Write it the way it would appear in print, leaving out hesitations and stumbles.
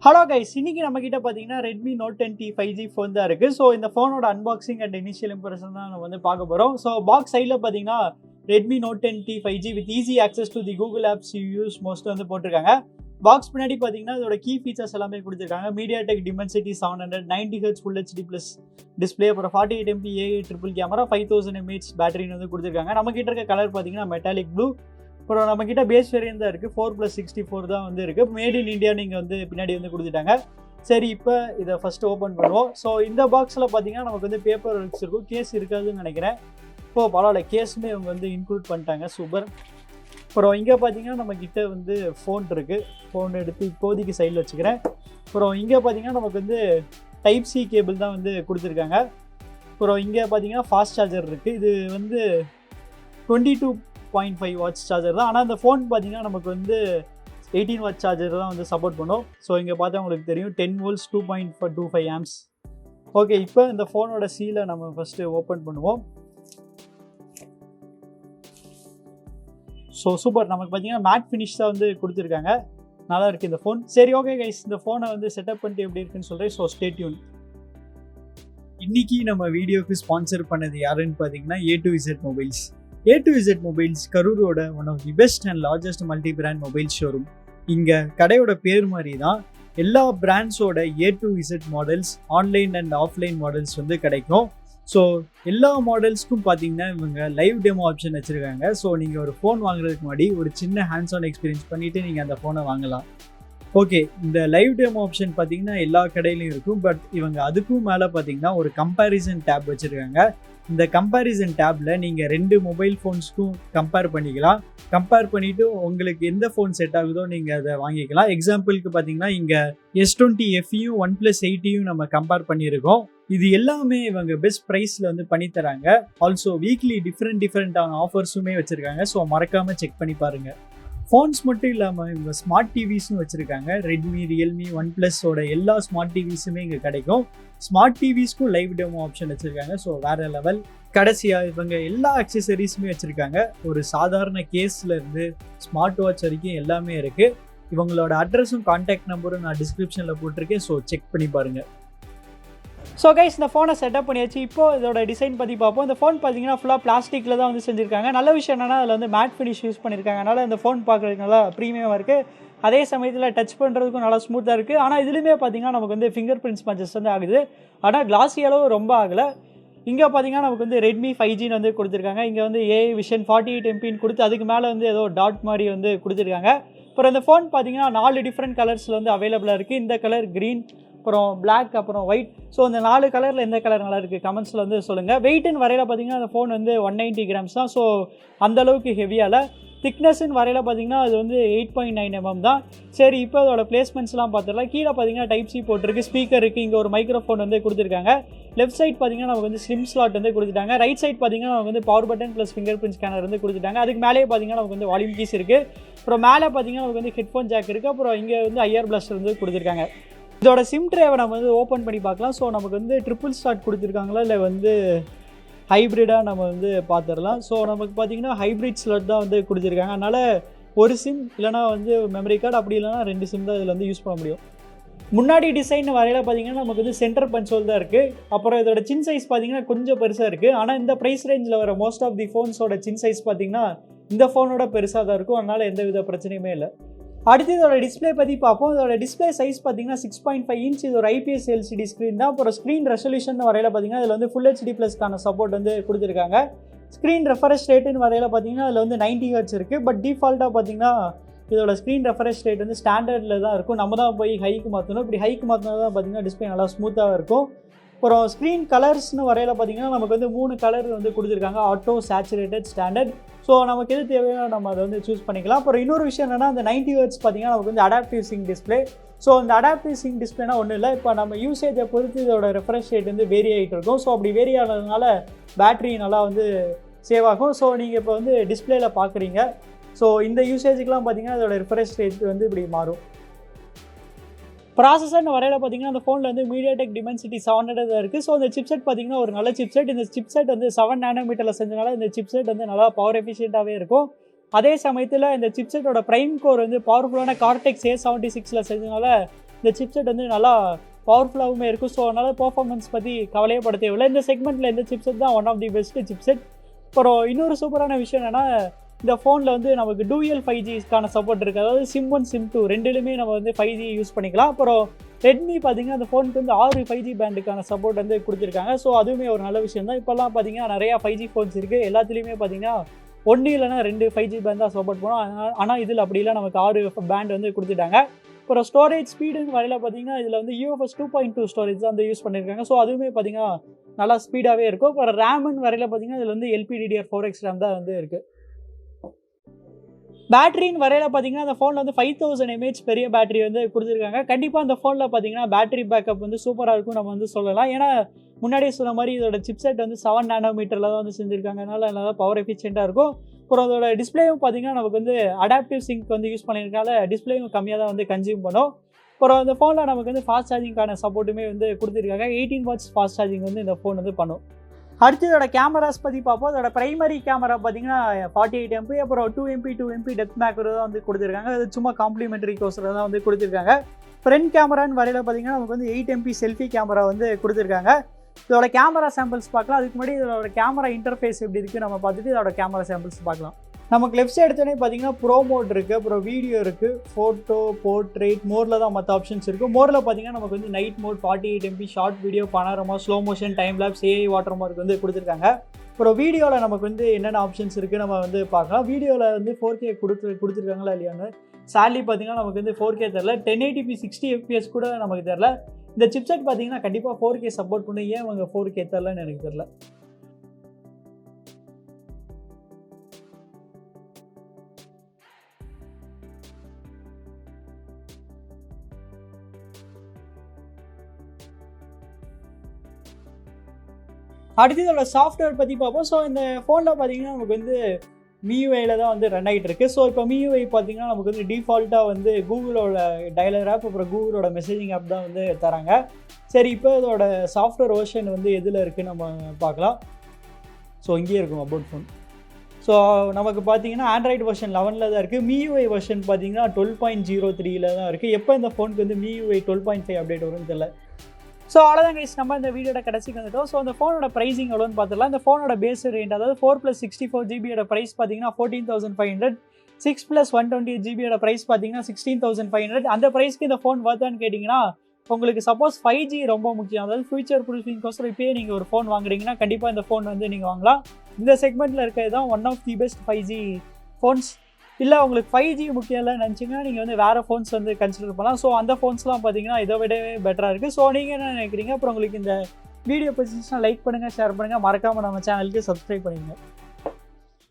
Hello guys, இன்னைக்கு நம்ம கிட்ட பார்த்தீங்கன்னா Redmi Note 10T 5G phone தான் இருக்குது. ஸோ இந்த ஃபோனோட அன்பாக்சிங் அண்ட் இனிஷியல் இம்ப்ரெஷன் தான் நம்ம வந்து பார்க்க போகிறோம். ஸோ பாக்ஸ் சைடில் பார்த்தீங்கன்னா Redmi Note 10T 5G with easy access to the Google apps you use most வந்து போட்டிருக்காங்க. பாக்ஸ் பின்னாடி பார்த்தீங்கன்னா இதோட கீ ஃபீச்சர்ஸ் எல்லாமே கொடுத்துருக்காங்க. MediaTek Dimensity 700 90Hz Full HD Plus display, அப்புறம் 48MP AI triple camera, 5000 mAh பேட்டரின்னு வந்து கொடுத்துருக்காங்க. நம்ம கிட்ட இருக்க கலர் பார்த்தீங்கன்னா மெட்டாலிக் ப்ளூ. அப்புறம் நம்மக்கிட்ட பேஸ் வேரியன்ட் தான் இருக்குது, 4+64 தான் வந்து இருக்குது. மேட் இன் இந்தியா நீங்கள் வந்து பின்னாடி வந்து கொடுத்துட்டாங்க. சரி, இப்போ இதை ஃபஸ்ட்டு ஓப்பன் பண்ணுவோம். ஸோ இந்த பாக்ஸில் பார்த்தீங்கன்னா நமக்கு வந்து பேப்பர் ஒர்க்ஸ் இருக்கும், கேஸ் இருக்காதுன்னு நினைக்கிறேன். இப்போது பரவாயில்ல, கேஸுமே இவங்க வந்து இன்க்ளூட் பண்ணிட்டாங்க, சூப்பர். அப்புறம் இங்கே பார்த்தீங்கன்னா நம்மக்கிட்ட வந்து ஃபோன் இருக்குது. ஃபோன் எடுத்து இப்போதைக்கு சைடில் வச்சுக்கிறேன். அப்புறம் இங்கே பார்த்தீங்கன்னா நமக்கு வந்து டைப் சி கேபிள் தான் வந்து கொடுத்துருக்காங்க. அப்புறம் இங்கே பார்த்தீங்கன்னா ஃபாஸ்ட் சார்ஜர் இருக்குது. இது வந்து 22.5 வாட்ஸ் சார்ஜர் தான். ஆனால் இந்த ஃபோன் பார்த்தீங்கன்னா நமக்கு வந்து 18 வாட் சார்ஜர் தான் வந்து சப்போர்ட் பண்ணும். ஸோ இங்கே பார்த்தா உங்களுக்கு தெரியும் 10 volts 2.25 amps. ஓகே, இப்போ இந்த ஃபோனோட சீலை நம்ம ஃபஸ்ட்டு ஓப்பன் பண்ணுவோம். ஸோ சூப்பர், நமக்கு பார்த்தீங்கன்னா மேட் ஃபினிஷ் தான் வந்து கொடுத்துருக்காங்க. நல்லா இருக்குது இந்த ஃபோன். சரி, ஓகே கைஸ், இந்த ஃபோனை வந்து செட்டப் பண்ணிட்டு எப்படி இருக்குன்னு சொல்கிறேன். So stay tuned. இன்றைக்கி நம்ம வீடியோக்கு ஸ்பான்சர் பண்ணது யாருன்னு பார்த்தீங்கன்னா A2Z மொபைல்ஸ். A2Z மொபைல்ஸ் கரூரோட one of the best and largest multi brand mobile showroom. இங்கே கடையோட பேர் மாதிரி தான் எல்லா பிராண்ட்ஸோட A2Z models online and offline models வந்து கிடைக்கும். ஸோ எல்லா மாடல்ஸ்க்கும் பார்த்தீங்கன்னா இவங்க லைவ் டெமோ ஆப்ஷன் வச்சுருக்காங்க. ஸோ நீங்கள் ஒரு ஃபோன் வாங்குறதுக்கு முன்னாடி ஒரு சின்ன ஹேண்ட்ஸ் ஆன் எக்ஸ்பீரியன்ஸ் பண்ணிவிட்டு நீங்கள் அந்த ஃபோனை வாங்கலாம். ஓகே, இந்த லைவ் டெமோ ஆப்ஷன் பார்த்தீங்கன்னா எல்லா கடையிலையும் இருக்கும். பட் இவங்க அதுக்கும் மேலே பார்த்தீங்கன்னா ஒரு கம்பேரிசன் டேப் வச்சுருக்காங்க. இந்த கம்பேரிசன் டேப்பில் நீங்கள் 2 மொபைல் ஃபோன்ஸ்க்கும் கம்பேர் பண்ணிக்கலாம். கம்பேர் பண்ணிவிட்டு உங்களுக்கு எந்த ஃபோன் செட் ஆகுதோ நீங்கள் அதை வாங்கிக்கலாம். எக்ஸாம்பிளுக்கு பார்த்தீங்கன்னா இங்கே S20 FEயும் OnePlus 8யும் நம்ம கம்பேர் பண்ணியிருக்கோம். இது எல்லாமே இவங்க பெஸ்ட் ப்ரைஸில் வந்து பண்ணித்தராங்க. ஆல்சோ வீக்லி டிஃப்ரெண்ட்டான ஆஃபர்ஸுமே வச்சுருக்காங்க. ஸோ மறக்காமல் செக் பண்ணி பாருங்கள். ஃபோன்ஸ் மட்டும் இல்லாமல் இவங்க ஸ்மார்ட் டிவிஸும் வச்சுருக்காங்க. ரெட்மி, ரியல்மி, OnePlusோட எல்லா ஸ்மார்ட் டிவிஸுமே இங்கே கிடைக்கும். ஸ்மார்ட் டிவிஸ்க்கும் லைவ் டெமோ ஆப்ஷன் வச்சுருக்காங்க. ஸோ வேறு லெவல். கடைசியாக இவங்க எல்லா அக்சசரிஸுமே வச்சுருக்காங்க. ஒரு சாதாரண கேஸ்லேருந்து ஸ்மார்ட் வாட்ச் வரைக்கும் எல்லாமே இருக்குது. இவங்களோட அட்ரஸும் கான்டாக்ட் நம்பரும் நான் டிஸ்கிரிப்ஷனில் போட்டிருக்கேன். ஸோ செக் பண்ணி பாருங்கள். ஸோ கைஸ், இந்த ஃபோனை செட்டப் பண்ணியாச்சு. இப்போது இதோட டிசைன் பற்றி பார்ப்போம். இந்த ஃபோன் பார்த்தீங்கன்னா ஃபுல்லாக பிளாஸ்டிக்கில் தான் வந்து செஞ்சுருக்காங்க. நல்ல விஷயம் என்னென்னா அதில் வந்து மேட் ஃபினிஷ் யூஸ் பண்ணியிருக்காங்க. அதனால் இந்த ஃபோன் பார்க்குறதுக்கு நல்லா ப்ரீமியமாக இருக்குது. அதே சமயத்தில் டச் பண்ணுறதுக்கும் நல்லா ஸ்மூத்தாக இருக்குது. ஆனால் இதுலேயுமே பார்த்தீங்கன்னா நமக்கு வந்து ஃபிங்கர் பிரிண்ட்ஸ் மச்சஸ் வந்து ஆகுது. ஆனால் கிளாஸி அளவு ரொம்ப ஆகலை. இங்கே பார்த்தீங்கன்னா நமக்கு வந்து Redmi 5Gன்னு வந்து கொடுத்துருக்காங்க. இங்கே வந்து AI Vision 48MP கொடுத்து அதுக்கு மேலே வந்து ஏதோ டாட் மாதிரி வந்து கொடுத்துருக்காங்க. அப்புறம் இந்த ஃபோன் பார்த்தீங்கன்னா 4 டிஃப்ரெண்ட் கலர்ஸில் வந்து அவைலபிளாக இருக்குது. இந்த கலர் க்ரீன், அப்புறம் பிளாக், அப்புறம் ஒயிட். ஸோ இந்த 4 கலரில் எந்த கலர் நல்லா இருக்குது கமெண்ட்ஸில் வந்து சொல்லுங்கள். வெயிட்டுன்னு வரையில் பார்த்தீங்கன்னா அந்த ஃபோன் வந்து 190 கிராம்ஸ் தான். ஸோ அந்தளவுக்கு ஹெவியால். திக்னஸ்ன்னு வரையில் பார்த்தீங்கன்னா அது வந்து 8.9 mm தான். சரி, இப்போ அதோட பிளேஸ்மெண்ட்ஸ்லாம் பார்த்துடலாம். கீழே பார்த்தீங்கன்னா டைப் சி போட்டிருக்கு, ஸ்பீக்கர் இருக்குது, இங்கே ஒரு மைக்ரோஃபோன் வந்து கொடுத்துருக்காங்க. லெஃப்ட் சைட் பார்த்தீங்கன்னா நமக்கு வந்து ஸ்லிம் ஸ்லாட் வந்து கொடுத்துட்டாங்க. ரைட் சைட் பார்த்தீங்கன்னா நமக்கு வந்து power button plus finger print scanner வந்து கொடுத்துட்டாங்க. அதுக்கு மேலேயே பார்த்தீங்கன்னா நமக்கு வந்து வால்யூம் கீஸ் இருக்குது. அப்புறம் மேலே பார்த்தீங்கன்னா நமக்கு வந்து ஹெட்ஃபோன் ஜாக் இருக்குது. அப்புறம் இங்கே வந்து IR பிளாஸ்டர் வந்து கொடுத்துருக்காங்க. இதோட சிம் ட்ரேவை நம்ம வந்து ஓப்பன் பண்ணி பார்க்கலாம். ஸோ நமக்கு வந்து ட்ரிபிள் ஸ்லாட் கொடுத்துருக்காங்களா இல்லை வந்து ஹைப்ரிடாக நம்ம வந்து பார்த்துடலாம். ஸோ நமக்கு பார்த்தீங்கன்னா ஹைப்ரிட் ஸ்லாட் தான் வந்து கொடுத்துருக்காங்க. அதனால் ஒரு சிம் இல்லைனா வந்து மெமரி கார்டு, அப்படி இல்லைனா 2 சிம் தான் இதில் வந்து யூஸ் பண்ண முடியும். முன்னாடி டிசைன் வரையில் பார்த்தீங்கன்னா நமக்கு வந்து சென்டர் பஞ்சோல் தான் இருக்குது. அப்புறம் இதோட சின் சைஸ் பார்த்தீங்கன்னா கொஞ்சம் பெருசாக இருக்குது. ஆனால் இந்த ப்ரைஸ் ரேஞ்சில் வர மோஸ்ட் ஆஃப் தி ஃபோன்ஸோட சின் சைஸ் பார்த்தீங்கன்னா இந்த ஃபோனோட பெருசாக தான் இருக்கும். அதனால் எந்த வித பிரச்சனையுமே இல்லை. அடுத்து இதோட டிஸ்பிளே பற்றி பார்ப்போம். இதோட டிஸ்பிளே சைஸ் பார்த்தீங்கன்னா 6.5 inch. இது ஒரு IPS LCD ஸ்க்ரீன் தான். அப்புறம் ஸ்க்ரீன் ரெசல்யூஷன் வரையில் பார்த்தீங்கன்னா இதில் வந்து Full HD +க்கான சப்போர்ட் வந்து கொடுத்துருக்காங்க. ஸ்க்ரீன் ரெஃப்ரெஷ் ரேட்டுன்னு வரையில் பார்த்தீங்கன்னா அதில் வந்து 90 Hz இருக்குது. பட் டிஃபால்ட்டாக பார்த்தீங்கன்னா இதோட ஸ்க்ரீன் ரெஃப்ரெஷ் ரேட் வந்து ஸ்டாண்டர்டில் தான் இருக்கும். நம்ம தான் போய் ஹைக்கு மாற்றணும். இப்படி ஹைக்கு மாற்றினா தான் பார்த்தீங்கன்னா டிஸ்பிளே நல்லா ஸ்மூத்தாக இருக்கும். அப்புறம் ஸ்க்ரீன் கலர்ஸ்னு வரையில் பார்த்தீங்கன்னா நமக்கு வந்து 3 கலர் வந்து கொடுத்துருக்காங்க. Auto, saturated, standard. ஸோ நமக்கு எது தேவையோ நம்ம அதை வந்து சூஸ் பண்ணிக்கலாம். அப்புறம் இன்னொரு விஷயம் என்னென்னா அந்த 90 Hz பார்த்தீங்கன்னா நமக்கு வந்து அடாப்டிவ் சிங் டிஸ்பிளே. ஸோ இந்த அடாப்டிவ் சிங் டிஸ்பிளேனா ஒன்றும் இல்லை, இப்போ நம்ம யூசேஜை பொறுத்து இதோட ரெஃப்ரெஷ் ரேட் வந்து வேரி ஆகிட்டு இருக்கும். ஸோ அப்படி வேரி ஆனதுனால பேட்ரி நல்லா வந்து சேவ் ஆகும். ஸோ நீங்கள் இப்போ வந்து டிஸ்பிளேல பார்க்குறீங்க. ஸோ இந்த யூசேஜுக்கெலாம் பார்த்தீங்கன்னா இதோட ரெஃப்ரெஷ் ரேட் வந்து இப்படி மாறும். ப்ராசஸர்னு வரையில் பார்த்தீங்கன்னா அந்த ஃபோனில் வந்து MediaTek Dimensity 700 தான் இருக்குது. ஸோ இந்த சிப்செட் பார்த்தீங்கன்னா ஒரு நல்ல சிப்செட். இந்த சிப்செட் வந்து 7 nm செஞ்சனால இந்த சிப்செட் வந்து நல்லா பவர் எஃபிஷியண்ட்டாகவே இருக்கும். அதே சமயத்தில் இந்த சிப்செட்டோட ப்ரைம் கோர் வந்து பவர்ஃபுல்லான Cortex A76 செஞ்சனால இந்த சிப்செட் வந்து நல்லா பவர்ஃபுல்லாகவுமே இருக்கும். ஸோ அதனால் பர்ஃபார்மன்ஸ் பற்றி கவலையே பட தேவையில்லை. இந்த செக்மெண்ட்டில் இந்த சிப்செட் தான் one of the best chipset. அப்புறம் இன்னொரு சூப்பரான விஷயம் என்னென்னா, இந்த ஃபோனில் வந்து நமக்கு டூயல் 5Gக்கான சப்போர்ட் இருக்குது. அதாவது சிம் 1 சிம் 2 ரெண்டுலையுமே நம்ம வந்து 5G யூஸ் பண்ணிக்கலாம். அப்புறம் ரெட்மி பார்த்தீங்கன்னா அந்த ஃபோனுக்கு வந்து 6 5G பேண்டுக்கான சப்போர்ட் வந்து கொடுத்துருக்காங்க. ஸோ அதுவுமே ஒரு நல்ல விஷயம் தான். இப்போல்லாம் பார்த்தீங்கன்னா நிறையா 5G ஃபோன்ஸ் இருக்குது. எல்லாத்துலேயுமே பார்த்தீங்கன்னா 1 இல்லைனா 2 5G பேண்ட் தான் சப்போர்ட் பண்ணுவோம். ஆனால் இதில் அப்படிலாம் நமக்கு 6 பேண்ட் வந்து கொடுத்துட்டாங்க. அப்புறம் ஸ்டோரேஜ் ஸ்பீடுன்னு வரையில் பார்த்தீங்கன்னா இதில் வந்து UFS 2.2 ஸ்டோரேஜ் தான் வந்து யூஸ் பண்ணியிருக்காங்க. ஸோ அதுவுமே பார்த்தீங்கன்னா நல்லா ஸ்பீடாகவே இருக்கும். அப்புறம் ரேமுன்னு வரையில் பார்த்தீங்கன்னா இதில் வந்து LPDDR4X ரேம் தான் வந்து இருக்குது. பேட்டரின்னு வரையில் பார்த்தீங்கன்னா அந்த ஃபோனில் வந்து 5000 mAh பெரிய பேட்டரி வந்து கொடுத்துருக்காங்க. கண்டிப்பாக அந்த ஃபோனில் பார்த்தீங்கன்னா பேட்டரி பேக்கப் வந்து சூப்பராக இருக்கும் நம்ம வந்து சொல்லலாம். ஏன்னா முன்னாடியே சொன்ன மாதிரி இதோட சிப்செட் வந்து 7 nanometerல தான் வந்து செஞ்சுருக்காங்க. அதனால் நல்லா பவர் எஃபிஷியண்ட்டாக இருக்கும். அப்புறம் அதோட டிஸ்பிளேயும் பார்த்தீங்கன்னா நமக்கு வந்து அடாப்டிவ் சிங்க் வந்து யூஸ் பண்ணியிருக்கால டிஸ்பிளேயும் கம்மியாக தான் வந்து கன்சியூம் பண்ணும். அப்புறம் அந்த ஃபோனில் நமக்கு வந்து ஃபாஸ்ட் சார்ஜிங்கான சப்போர்ட்டுமே வந்து கொடுத்துருக்காங்க. 18 watts ஃபாஸ்ட் சார்ஜிங் வந்து இந்த ஃபோன் வந்து பண்ணும். அடுத்து இதோட கேமராஸ் பற்றி பார்ப்போம். அதோட பிரைமரி கேமரா பார்த்தீங்கன்னா 48 MP, அப்புறம் 2 MP 2 MP டெப்த் மேக்கர் தான் வந்து கொடுத்துருக்காங்க. அது சும்மா காம்ப்ளிமெண்டரி கோர்ஸில் தான் வந்து கொடுத்துருக்காங்க. ஃப்ரண்ட் கேமரான்னு வரையில் பார்த்தீங்கன்னா நமக்கு வந்து 8 MP செல்ஃபி கேமரா வந்து கொடுத்துருக்காங்க. இதோட கேமரா சாம்பிள்ஸ் பார்க்கலாம். அதுக்கு முன்னாடி இதோட கேமரா இன்டர்ஃபேஸ் எப்படி இருக்குது நம்ம பார்த்துட்டு இதோட கேமரா சாம்பிள்ஸ் பார்க்கலாம். நமக்கு லெஃப்ட் சைடு எடுத்தோடனே பார்த்தீங்கன்னா ப்ரோ மோட் இருக்குது, அப்புறம் வீடியோ இருக்குது, ஃபோட்டோ, போர்ட்ரேட், மோரில் தான் மற்ற ஆப்ஷன்ஸ் இருக்குது. மோரில் பார்த்தீங்கன்னா நமக்கு வந்து night mode, 48 MP, short video, panorama, slow motion, time lapse, AI watermark வந்து கொடுத்துருக்காங்க. அப்புறம் வீடியோவில் நமக்கு வந்து என்னென்ன ஆப்ஷன்ஸ் இருக்குது நம்ம வந்து பார்க்கலாம். வீடியோவில் வந்து 4K கொடுத்துருக்காங்களா இல்லையான்னு சாலி பார்த்தீங்கன்னா நமக்கு வந்து 4K தெரில, 1080p 60 FPS கூட நமக்கு தெரில. இந்த சிப்செட் பார்த்தீங்கன்னா கண்டிப்பாக 4K சப்போர்ட் பண்ணி ஏன் அவங்க 4K தெரிலன்னு எனக்கு தெரில. அடுத்து இதோட சாஃப்ட்வேர் பற்றி பார்ப்போம். ஸோ இந்த ஃபோனில் பார்த்தீங்கன்னா நமக்கு வந்து MIUIயில் தான் வந்து ரன் ஆகிட்டு இருக்குது. ஸோ இப்போ MIUI பார்த்தீங்கன்னா நமக்கு வந்து டிஃபால்ட்டாக வந்து கூகுளோட டயலர் ஆப், அப்புறம் கூகுளோட மெசேஜிங் ஆப் தான் வந்து தராங்க. சரி, இப்போ இதோட சாஃப்ட்வேர் வெர்ஷன் வந்து எதில் இருக்குதுன்னு நம்ம பார்க்கலாம். ஸோ இங்கேயே இருக்கும் அபவுட் ஃபோன். ஸோ நமக்கு பார்த்தீங்கன்னா ஆண்ட்ராய்டு வெர்ஷன் 11 தான் இருக்குது. MIUI வெர்ஷன் பார்த்தீங்கன்னா 12.03 தான் இருக்குது. எப்போ இந்த ஃபோனுக்கு வந்து MIUI 12.5 அப்டேட் வரும்னு தெரியல. ஸோ அவ்வளோதான் கைஸ், நம்ம இந்த வீடியோட கடைசிக்கு வந்துட்டோம். ஸோ அந்த ஃபோனோட ப்ரைஸிங் எவ்வளோன்னு பார்த்துக்கலாம். இந்த ஃபோனோட பேஸ் ரேட் அதாவது 4+64GB ப்ரைஸ் பார்த்தீங்கன்னா 14,500, 6+128GB ப்ரைஸ் பார்த்தீங்கன்னா 16,500. அந்த ப்ரைஸ்க்கு இந்த ஃபோன் வர்த்தான்னு கேட்டிங்கன்னா உங்களுக்கு சப்போஸ் 5G ரொம்ப முக்கியம், அதாவது ஃபியூச்சர் ப்ரூஃபிங்கோசரம் இப்போயே நீங்கள் ஒரு ஃபோன் வாங்குறீங்கன்னா கண்டிப்பாக இந்த ஃபோன் வந்து நீங்கள் வாங்கலாம். இந்த செக்மெண்ட்டில் இருக்கிறது தான் one of the best 5G phones. இல்லை உங்களுக்கு 5G முக்கியம் இல்லைன்னு நினச்சிங்கன்னா நீங்கள் வந்து வேறு ஃபோன்ஸ் வந்து கன்சிடர் பண்ணலாம். ஸோ அந்த ஃபோன்ஸ்லாம் பார்த்தீங்கன்னா இதை விடவே பெட்டராக இருக்குது. ஸோ நீங்கள் என்ன நினைக்கிறீங்க? அப்புறம் உங்களுக்கு இந்த வீடியோ பிடிச்சிச்சுன்னா லைக் பண்ணுங்கள், ஷேர் பண்ணுங்கள், மறக்காமல் நம்ம சேனலுக்கு சப்ஸ்கிரைப் பண்ணிடுங்க.